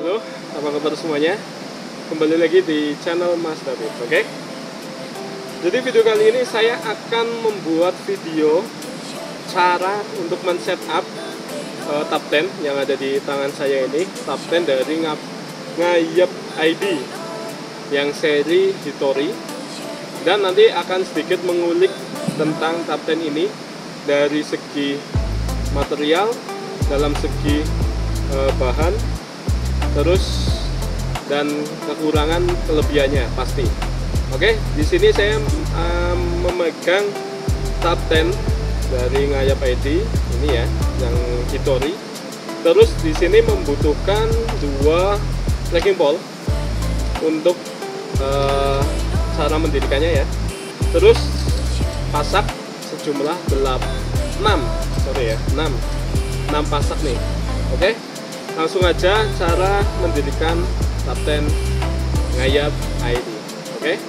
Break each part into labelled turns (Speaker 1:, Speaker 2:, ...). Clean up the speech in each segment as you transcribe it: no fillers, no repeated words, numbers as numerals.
Speaker 1: Halo, apa kabar semuanya? Kembali lagi di channel Mas David, oke? Jadi video kali ini saya akan membuat video cara untuk men-setup tab 10 yang ada di tangan saya ini, tab 10 dari Ngayap ID yang seri Hitori, dan nanti akan sedikit mengulik tentang tab 10 ini dari segi material, dalam segi bahan, terus dan kekurangan kelebihannya pasti. Oke, di sini saya memegang tab 10 dari Ngayap ID ini ya, yang Hitori. Terus di sini membutuhkan 2 tracking pole untuk cara mendirikannya ya. Terus pasak sejumlah 6 pasak nih. Oke, langsung aja cara mendirikan tab 10 Ngayap ID. Oke.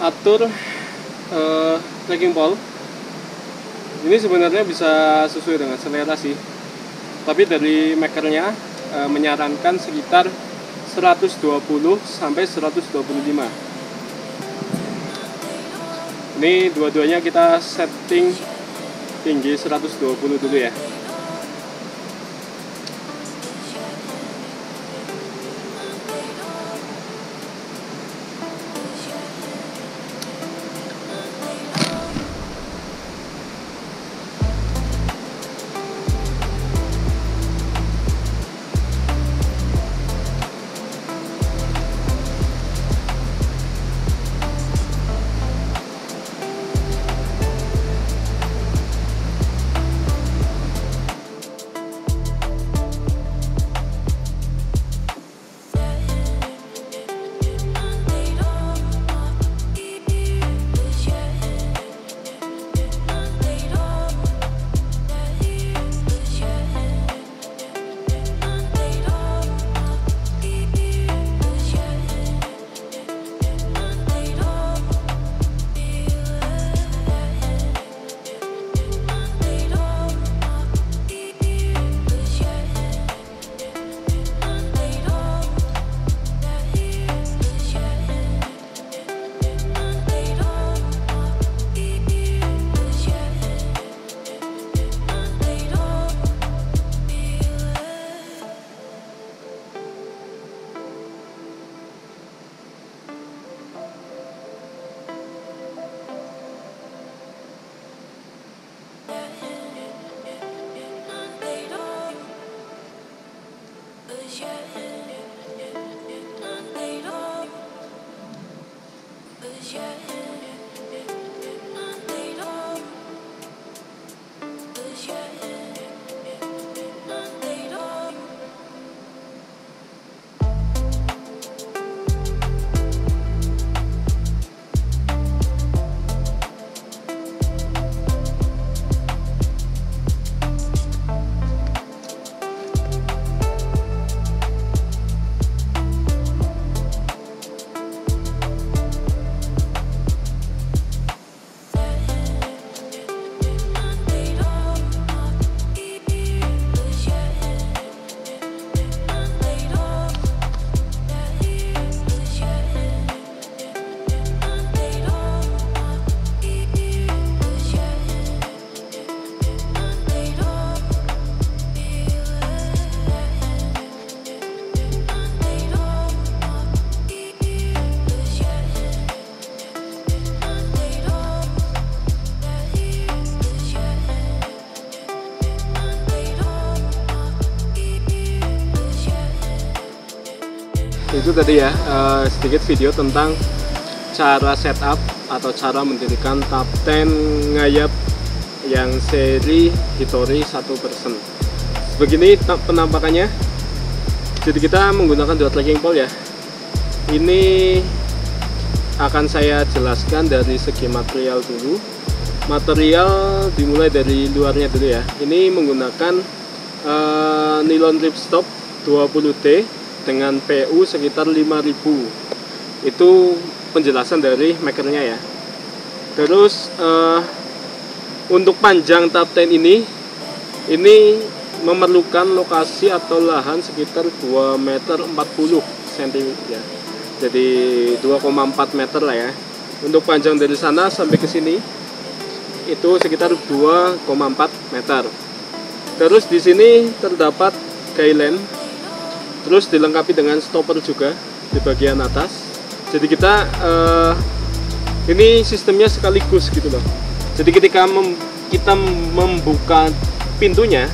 Speaker 1: Atur tracking pole ini sebenarnya bisa sesuai dengan selera sih, tapi dari makernya menyarankan sekitar 120 sampai 125. Ini dua-duanya kita setting tinggi 120 dulu ya. itu tadi ya, sedikit video tentang cara setup atau cara mendirikan top 10 ngayap yang seri Hitori 1%. Begini penampakannya. Jadi kita menggunakan dua tracking pole ya. Ini akan saya jelaskan dari segi material dulu. Material dimulai dari luarnya dulu ya. Ini menggunakan nilon ripstop 20T dengan PU sekitar 5000. Itu penjelasan dari makernya ya. Terus untuk panjang top 10 ini memerlukan lokasi atau lahan sekitar 2 meter 40 cm ya. Jadi 2,4 meter lah ya. Untuk panjang dari sana sampai ke sini itu sekitar 2,4 meter. Terus di sini terdapat guideline. Terus dilengkapi dengan stopper juga di bagian atas. Jadi kita ini sistemnya sekaligus gitu loh. Jadi ketika kita membuka pintunya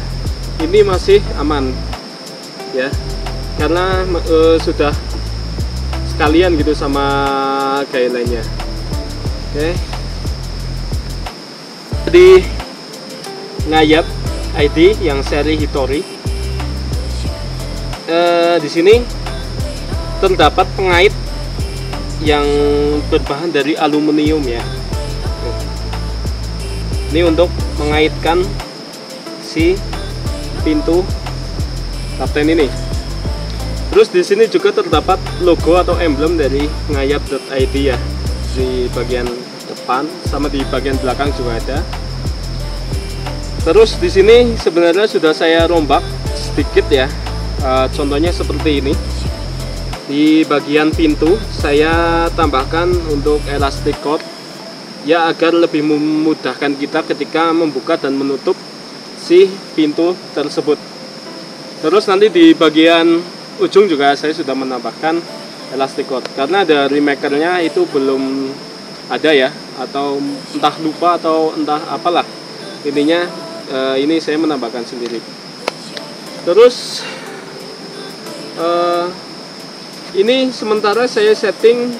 Speaker 1: ini masih aman ya, karena sudah sekalian gitu sama guideline-nya. Oke. Jadi ngayap ID yang seri Hitori. Di sini terdapat pengait yang berbahan dari aluminium ya. Ini untuk mengaitkan si pintu top 10 ini. Terus di sini juga terdapat logo atau emblem dari ngayap.id ya, di bagian depan sama di bagian belakang juga ada. Terus di sini sebenarnya sudah saya rombak sedikit ya. Contohnya seperti ini. Di bagian pintu saya tambahkan untuk elastic cord ya, agar lebih memudahkan kita ketika membuka dan menutup si pintu tersebut. Terus nanti di bagian ujung juga saya sudah menambahkan elastic cord, karena dari makernya itu belum ada ya, atau entah lupa atau entah apalah, intinya ini saya menambahkan sendiri. Terus ini sementara saya setting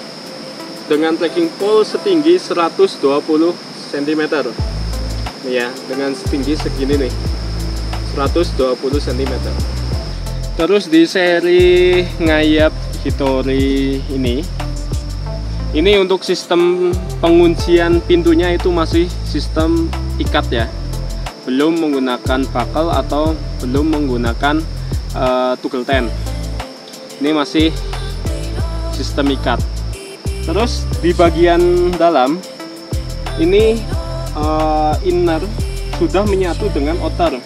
Speaker 1: dengan tracking pole setinggi 120 cm ya, dengan setinggi segini nih, 120 cm. Terus di seri ngayap Hitori ini untuk sistem penguncian pintunya itu masih sistem ikat ya, belum menggunakan buckle atau belum menggunakan toggle ten. Ini masih sistem ikat. Terus di bagian dalam ini inner sudah menyatu dengan outer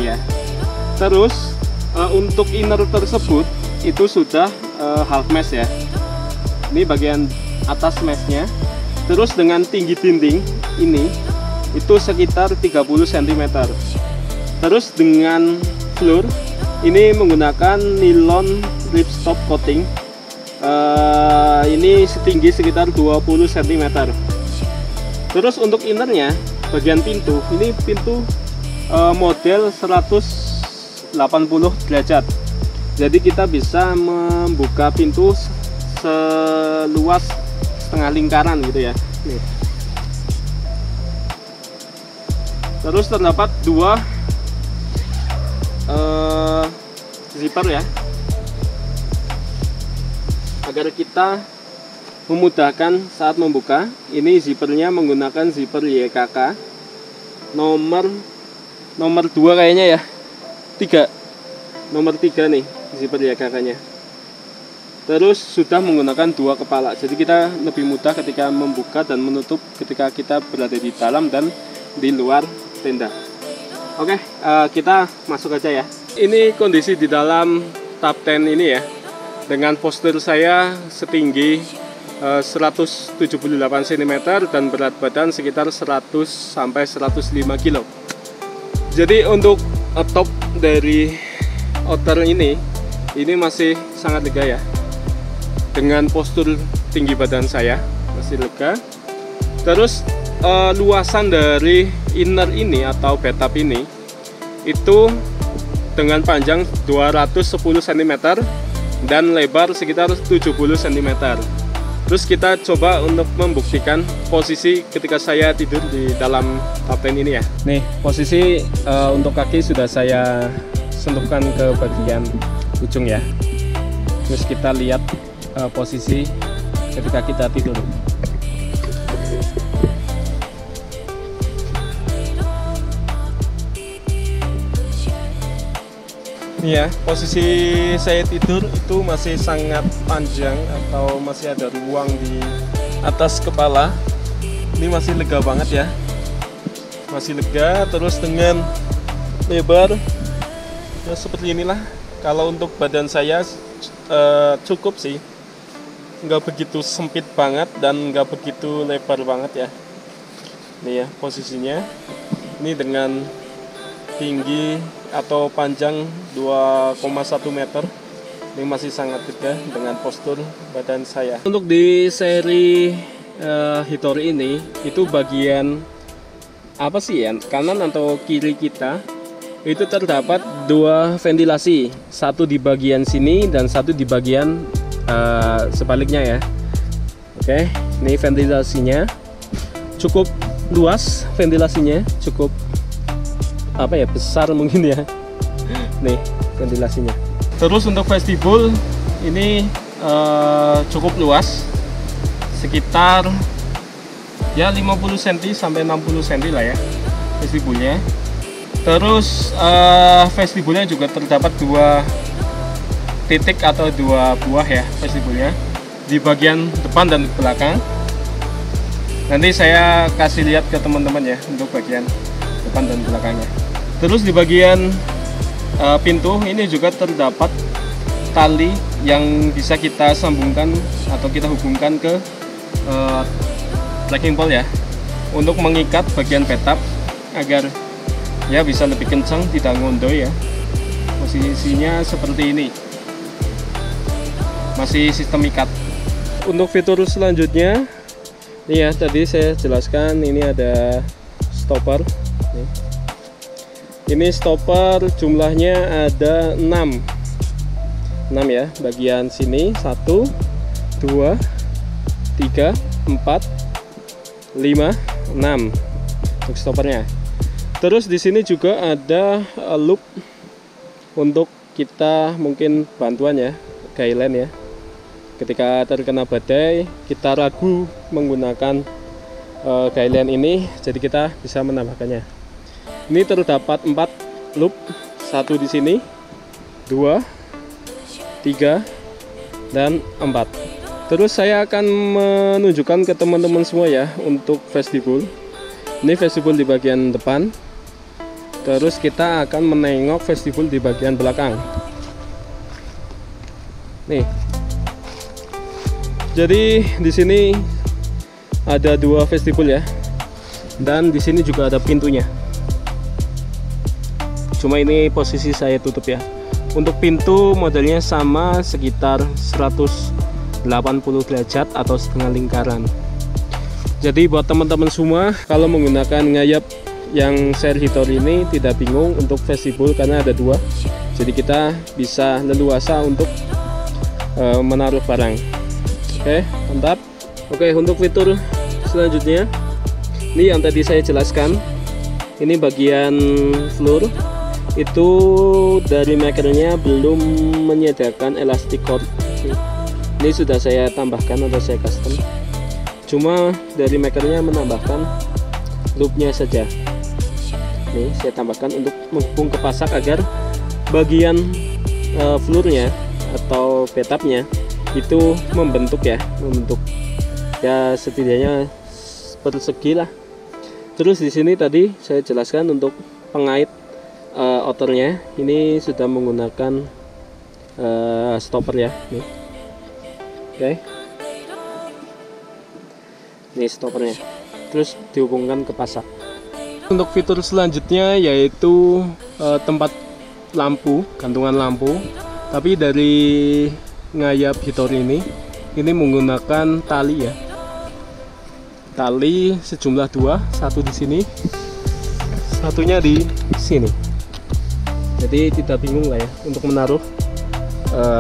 Speaker 1: ya. Terus untuk inner tersebut itu sudah half mesh ya. Ini bagian atas meshnya. Terus dengan tinggi dinding ini itu sekitar 30 cm. Terus dengan floor ini menggunakan nilon ripstop coating. Ini setinggi sekitar 20 cm. Terus untuk innernya bagian pintu, ini pintu model 180 derajat. Jadi kita bisa membuka pintu seluas setengah lingkaran gitu ya. Nih. Terus terdapat dua zipper ya, agar kita memudahkan saat membuka. Ini zippernya menggunakan zipper YKK nomor 2 kayaknya ya, 3 nomor 3 nih zipper YKK nya. Terus sudah menggunakan 2 kepala, jadi kita lebih mudah ketika membuka dan menutup ketika kita berada di dalam dan di luar tenda. Oke, kita masuk aja ya. Ini kondisi di dalam top 10 ini ya, dengan postur saya setinggi 178 cm dan berat badan sekitar 100 sampai 105 kg. Jadi untuk top dari outer ini masih sangat lega ya. Dengan postur tinggi badan saya masih lega. Terus luasan dari inner ini atau bathtub ini itu dengan panjang 210 cm dan lebar sekitar 70 cm. Terus kita coba untuk membuktikan posisi ketika saya tidur di dalam kapten ini ya. Nih, posisi untuk kaki sudah saya sentuhkan ke bagian ujung ya. Terus kita lihat posisi ketika kita tidur. Ini ya, posisi saya tidur itu masih sangat panjang atau masih ada ruang di atas kepala. Ini masih lega banget ya, masih lega. Terus dengan lebar ya seperti inilah. Kalau untuk badan saya cukup sih, nggak begitu sempit banget dan nggak begitu lebar banget ya. Ini ya posisinya, ini dengan tinggi atau panjang 2,1 meter. Ini masih sangat lega dengan postur badan saya. Untuk di seri Hitori ini, itu bagian apa sih ya, kanan atau kiri kita itu terdapat dua ventilasi, satu di bagian sini dan satu di bagian sebaliknya ya. Oke, ini ventilasinya cukup luas, ventilasinya cukup apa ya, besar mungkin ya. Nih ventilasinya. Terus untuk vestibul ini cukup luas, sekitar ya 50 cm sampai 60 cm lah ya vestibulnya. Terus vestibulnya juga terdapat dua titik atau dua buah ya vestibulnya di bagian depan dan belakang. Nanti saya kasih lihat ke teman-teman ya untuk bagian depan dan belakangnya. Terus di bagian pintu ini juga terdapat tali yang bisa kita sambungkan atau kita hubungkan ke tracking pole ya, untuk mengikat bagian petap agar ya bisa lebih kencang, tidak ngondoy ya. Posisinya seperti ini, masih sistem ikat. Untuk fitur selanjutnya ini ya, tadi saya jelaskan ini ada stopper nih. Ini stopper jumlahnya ada 6 ya, bagian sini 1 2 3 4 5 6 untuk stoppernya. Terus di sini juga ada loop untuk kita mungkin bantuan ya, guideline ya. Ketika terkena badai kita ragu menggunakan guideline ini, jadi kita bisa menambahkannya. Ini terdapat 4 loop, 1 di sini, 2, 3, dan 4. Terus saya akan menunjukkan ke teman-teman semua ya untuk vestibul. Ini vestibul di bagian depan. Terus kita akan menengok vestibul di bagian belakang. Nih. Jadi di sini ada 2 vestibul ya. Dan di sini juga ada pintunya. Cuma ini posisi saya tutup ya. Untuk pintu modelnya sama, sekitar 180 derajat atau setengah lingkaran. Jadi buat teman-teman semua, kalau menggunakan ngayap yang seri Hitori ini tidak bingung untuk vestibul karena ada 2. Jadi kita bisa leluasa untuk menaruh barang. Oke, mantap. Oke, untuk fitur selanjutnya, ini yang tadi saya jelaskan. Ini bagian floor. Itu dari makernya belum menyediakan elastic cord. Ini sudah saya tambahkan atau saya custom. Cuma dari makernya menambahkan loopnya saja. Ini saya tambahkan untuk menghubung ke pasak agar bagian floornya atau petapnya itu membentuk ya, setidaknya persegi lah. Terus di sini tadi saya jelaskan untuk pengait outernya ini sudah menggunakan stopper ya, nih. Oke. Ini stoppernya. Terus dihubungkan ke pasak. Untuk fitur selanjutnya yaitu tempat lampu, gantungan lampu. Tapi dari ngayap Hitori ini menggunakan tali ya. Tali sejumlah 2, satu di sini, satunya di sini. Jadi tidak bingung lah ya untuk menaruh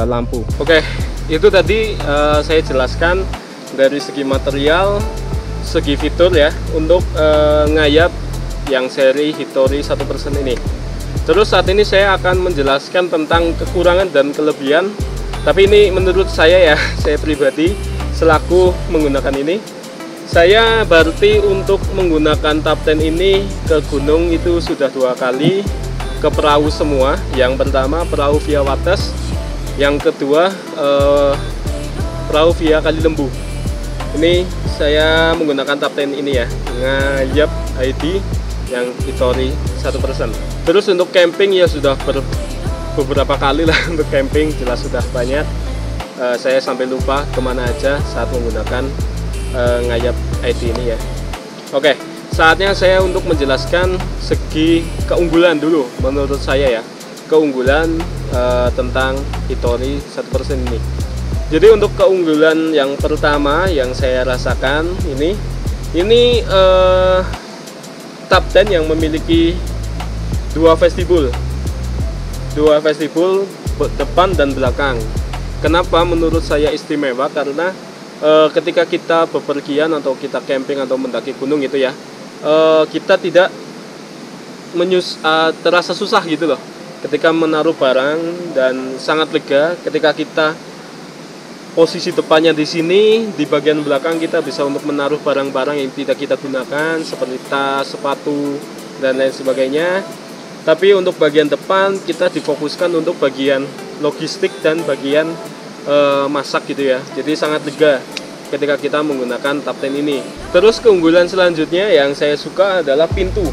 Speaker 1: lampu. Oke, itu tadi saya jelaskan dari segi material, segi fitur ya untuk ngayap yang seri Hitori 1% ini. Terus saat ini saya akan menjelaskan tentang kekurangan dan kelebihan. Tapi ini menurut saya ya, saya pribadi selaku menggunakan ini, saya berarti untuk menggunakan Top 10 ini ke gunung itu sudah 2 kali, ke perahu semua. Yang pertama perahu via Wates, yang kedua perahu via Kali Lembu. Ini saya menggunakan Top 10 ini ya, ngayap ID yang Hitori 1%. Terus untuk camping ya sudah beberapa kali lah untuk camping, jelas sudah banyak. Saya sampai lupa kemana aja saat menggunakan ngayap ID ini ya. Oke, saatnya saya untuk menjelaskan segi keunggulan dulu menurut saya ya. Keunggulan tentang Hitori 1% ini. Jadi untuk keunggulan yang pertama yang saya rasakan ini Top 10 yang memiliki dua vestibul depan dan belakang. Kenapa menurut saya istimewa? Karena ketika kita bepergian atau kita camping atau mendaki gunung gitu ya, kita tidak terasa susah gitu loh ketika menaruh barang, dan sangat lega ketika kita posisi depannya di sini, di bagian belakang kita bisa untuk menaruh barang-barang yang tidak kita gunakan seperti tas, sepatu, dan lain sebagainya. Tapi untuk bagian depan kita difokuskan untuk bagian logistik dan bagian masak gitu ya. Jadi sangat lega ketika kita menggunakan Top 10 ini. Terus keunggulan selanjutnya yang saya suka adalah pintu.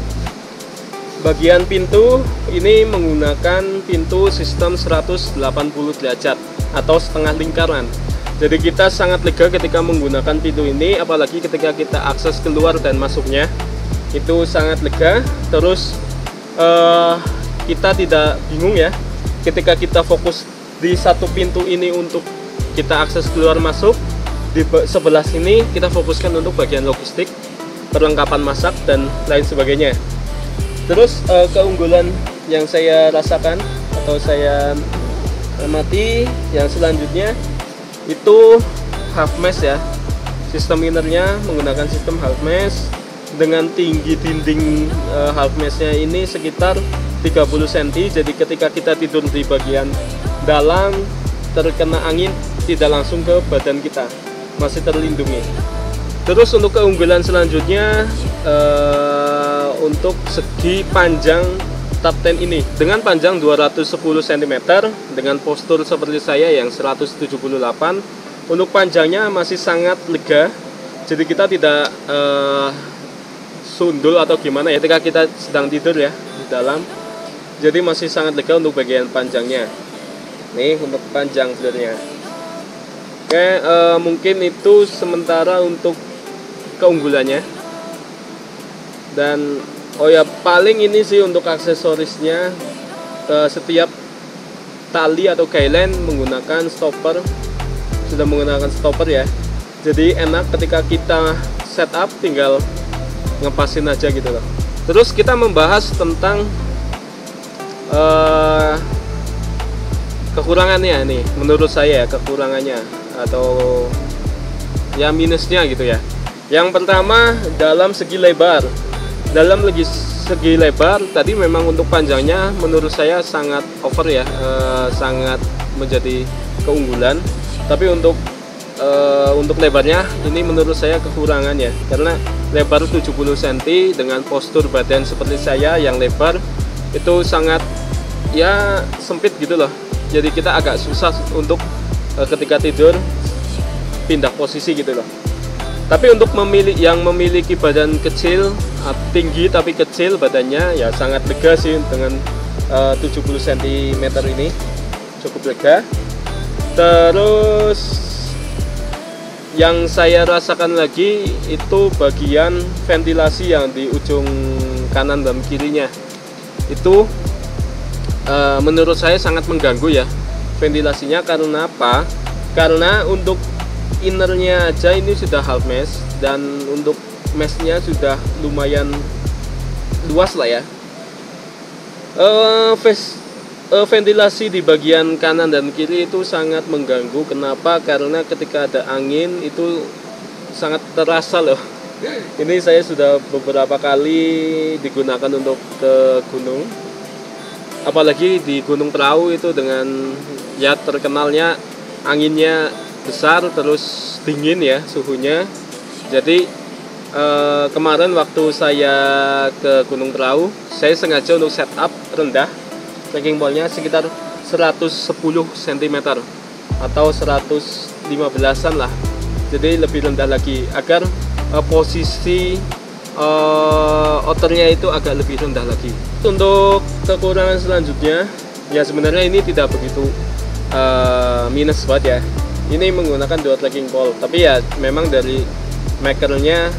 Speaker 1: Bagian pintu ini menggunakan pintu sistem 180 derajat atau setengah lingkaran. Jadi kita sangat lega ketika menggunakan pintu ini, apalagi ketika kita akses keluar dan masuknya itu sangat lega. Terus kita tidak bingung ya ketika kita fokus di satu pintu ini untuk kita akses keluar masuk. Di sebelah sini kita fokuskan untuk bagian logistik, perlengkapan masak dan lain sebagainya. Terus keunggulan yang saya rasakan atau saya amati yang selanjutnya itu half mesh ya. Sistem innernya menggunakan sistem half mesh dengan tinggi dinding half meshnya ini sekitar 30 cm. Jadi ketika kita tidur di bagian dalam, terkena angin tidak langsung ke badan kita, masih terlindungi. Terus untuk keunggulan selanjutnya untuk segi panjang Top 10 ini dengan panjang 210 cm dengan postur seperti saya yang 178, untuk panjangnya masih sangat lega. Jadi kita tidak sundul atau gimana ya ketika kita sedang tidur ya di dalam. Jadi masih sangat lega untuk bagian panjangnya. Nih untuk panjang sebenarnya. Oke, mungkin itu sementara untuk keunggulannya. Dan oh ya, paling ini sih untuk aksesorisnya, setiap tali atau guideline menggunakan stopper, sudah menggunakan stopper ya. Jadi enak ketika kita setup tinggal ngepasin aja gitu loh. Terus kita membahas tentang kekurangannya nih, menurut saya kekurangannya atau ya minusnya gitu ya. Yang pertama dalam segi lebar. Dalam segi lebar tadi memang untuk panjangnya menurut saya sangat over ya, sangat menjadi keunggulan. Tapi untuk lebarnya ini menurut saya kekurangannya, karena lebar 70 cm dengan postur badan seperti saya yang lebar itu sangat ya sempit gitu loh. Jadi kita agak susah untuk ketika tidur pindah posisi gitu loh. Tapi untuk yang memiliki badan kecil, tinggi tapi kecil badannya, ya sangat lega sih dengan 70 cm ini, cukup lega. Terus yang saya rasakan lagi itu bagian ventilasi yang di ujung kanan dan kirinya. Itu menurut saya sangat mengganggu ya ventilasinya. Karena apa? Karena untuk innernya aja ini sudah half mesh, dan untuk meshnya sudah lumayan luas lah ya. ventilasi di bagian kanan dan kiri itu sangat mengganggu. Kenapa? Karena ketika ada angin itu sangat terasa loh. Ini saya sudah beberapa kali digunakan untuk ke gunung, apalagi di Gunung Prau itu dengan ya terkenalnya anginnya besar terus dingin ya suhunya. Jadi kemarin waktu saya ke Gunung Prau, saya sengaja untuk setup rendah, trekking pole-nya sekitar 110 cm atau 115an lah. Jadi lebih rendah lagi agar posisi outernya itu agak lebih rendah lagi. Untuk kekurangan selanjutnya ya sebenarnya ini tidak begitu minus banget ya. Ini menggunakan dua trekking pole, tapi ya memang dari makernya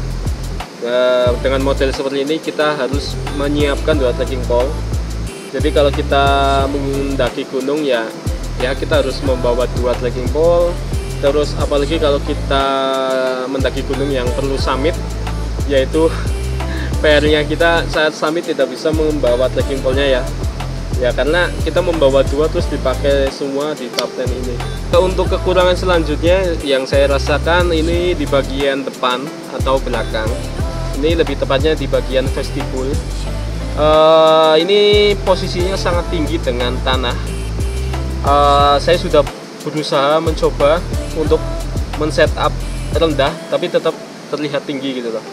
Speaker 1: dengan model seperti ini kita harus menyiapkan dua trekking pole. Jadi kalau kita mendaki gunung ya kita harus membawa dua trekking pole. Terus apalagi kalau kita mendaki gunung yang perlu summit, yaitu PR-nya kita saat summit tidak bisa membawa trekking pole-nya ya karena kita membawa dua terus dipakai semua di top 10 ini. Untuk kekurangan selanjutnya yang saya rasakan ini di bagian depan atau belakang. Ini lebih tepatnya di bagian vestibul. Ini posisinya sangat tinggi dengan tanah. Saya sudah berusaha mencoba untuk men-setup rendah tapi tetap terlihat tinggi gitu loh.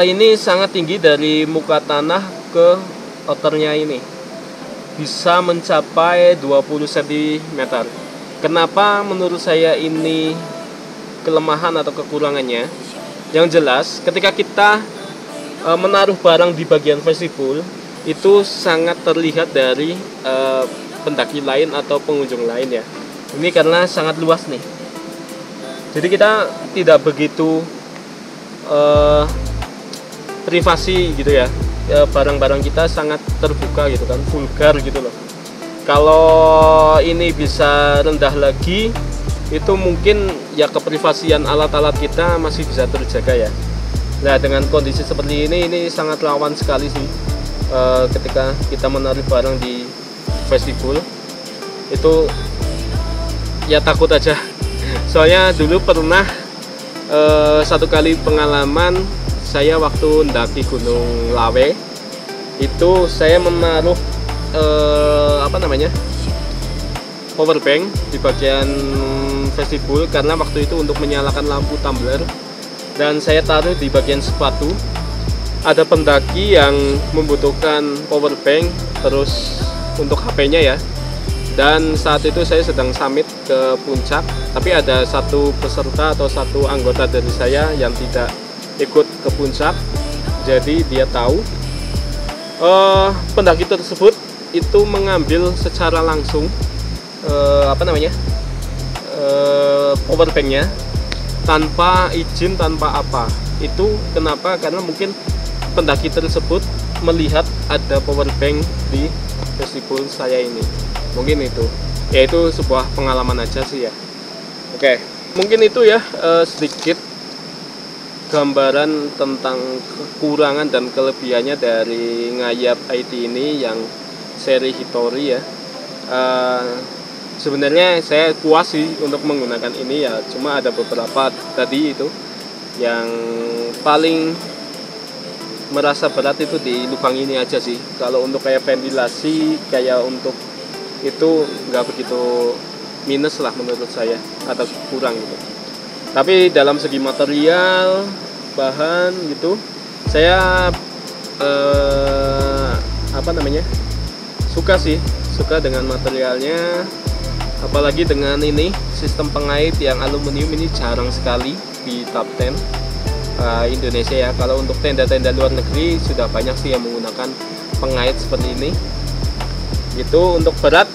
Speaker 1: Ini sangat tinggi dari muka tanah ke outernya, ini bisa mencapai 20 cm. Kenapa menurut saya ini kelemahan atau kekurangannya? Yang jelas ketika kita menaruh barang di bagian vestibul itu sangat terlihat dari pendaki lain atau pengunjung lain ya. Ini karena sangat luas nih. Jadi kita tidak begitu privasi gitu ya. Barang-barang kita sangat terbuka gitu kan, vulgar gitu loh. Kalau ini bisa rendah lagi, itu mungkin ya keprivasian alat-alat kita masih bisa terjaga ya. Nah dengan kondisi seperti ini sangat rawan sekali sih ketika kita menaruh barang di vestibul itu ya takut aja. Soalnya dulu pernah satu kali pengalaman saya waktu mendaki Gunung Lawe itu saya menaruh power bank di bagian vestibul karena waktu itu untuk menyalakan lampu tumbler, dan saya taruh di bagian sepatu. Ada pendaki yang membutuhkan power bank terus untuk HP-nya ya, dan saat itu saya sedang summit ke puncak, tapi ada satu peserta atau satu anggota dari saya yang tidak ikut ke puncak. Jadi dia tahu pendaki tersebut itu mengambil secara langsung power banknya tanpa izin, tanpa apa. Itu kenapa? Karena mungkin pendaki tersebut melihat ada power bank di vestibul saya ini. Mungkin itu. Ya itu sebuah pengalaman aja sih ya. Oke, mungkin itu ya sedikit gambaran tentang kekurangan dan kelebihannya dari Ngayap IT ini yang seri Hitori ya. Sebenarnya saya puas sih untuk menggunakan ini ya, cuma ada beberapa tadi itu yang paling merasa berat itu di lubang ini aja sih. Kalau untuk kayak ventilasi, kayak untuk itu nggak begitu minus lah menurut saya, atau kurang gitu. Tapi dalam segi material, bahan gitu, saya suka dengan materialnya. Apalagi dengan ini sistem pengait yang aluminium, ini jarang sekali di top 10 Indonesia ya. Kalau untuk tenda-tenda luar negeri sudah banyak sih yang menggunakan pengait seperti ini gitu. Untuk berat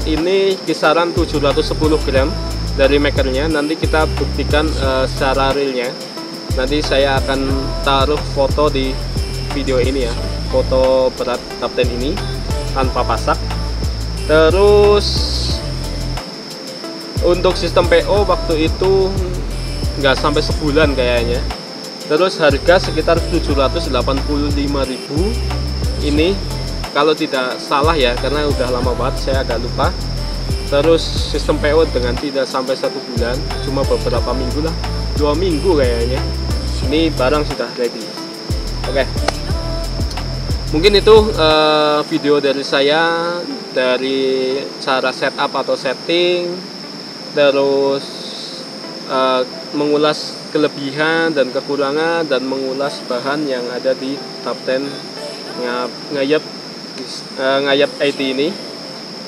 Speaker 1: ini kisaran 710 gram dari makernya. Nanti kita buktikan secara realnya. Nanti saya akan taruh foto di video ini ya, foto berat top 10 ini tanpa pasak. Terus untuk sistem PO waktu itu nggak sampai sebulan kayaknya. Terus harga sekitar 785.000 ini kalau tidak salah ya, karena udah lama banget saya agak lupa. Terus sistem PO dengan tidak sampai 1 bulan, cuma beberapa minggu lah, 2 minggu kayaknya. Ini barang sudah ready. Oke. Mungkin itu video dari saya, dari cara setup atau setting, terus mengulas kelebihan dan kekurangan, dan mengulas bahan yang ada di Top 10 Ngayap IT ini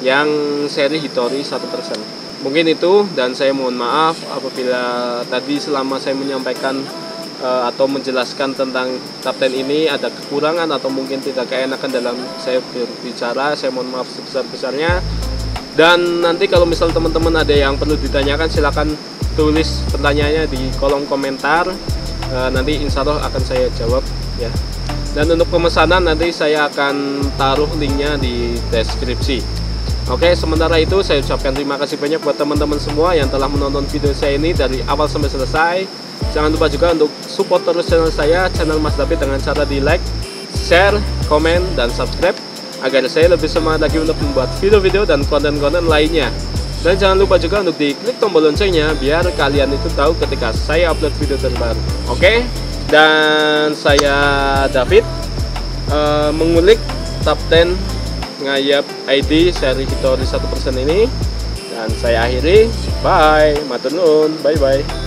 Speaker 1: yang seri Hitori 1%. Mungkin itu, dan saya mohon maaf apabila tadi selama saya menyampaikan atau menjelaskan tentang Top 10 ini ada kekurangan atau mungkin tidak keenakan dalam saya berbicara. Saya mohon maaf sebesar-besarnya. Dan nanti kalau misal teman-teman ada yang perlu ditanyakan, silakan tulis pertanyaannya di kolom komentar. Nanti insya Allah akan saya jawab ya. Dan untuk pemesanan nanti saya akan taruh linknya di deskripsi. Oke, sementara itu saya ucapkan terima kasih banyak buat teman-teman semua yang telah menonton video saya ini dari awal sampai selesai. Jangan lupa juga untuk support terus channel saya, channel Mas David, dengan cara di like, share, komen, dan subscribe, agar saya lebih semangat lagi untuk membuat video-video dan konten-konten lainnya. Dan jangan lupa juga untuk diklik tombol loncengnya biar kalian itu tahu ketika saya upload video terbaru. Oke? Dan saya David mengulik Top 10 Ngayap ID seri Hitori 1% ini. Dan saya akhiri. Bye. Matur nuwun. Bye bye.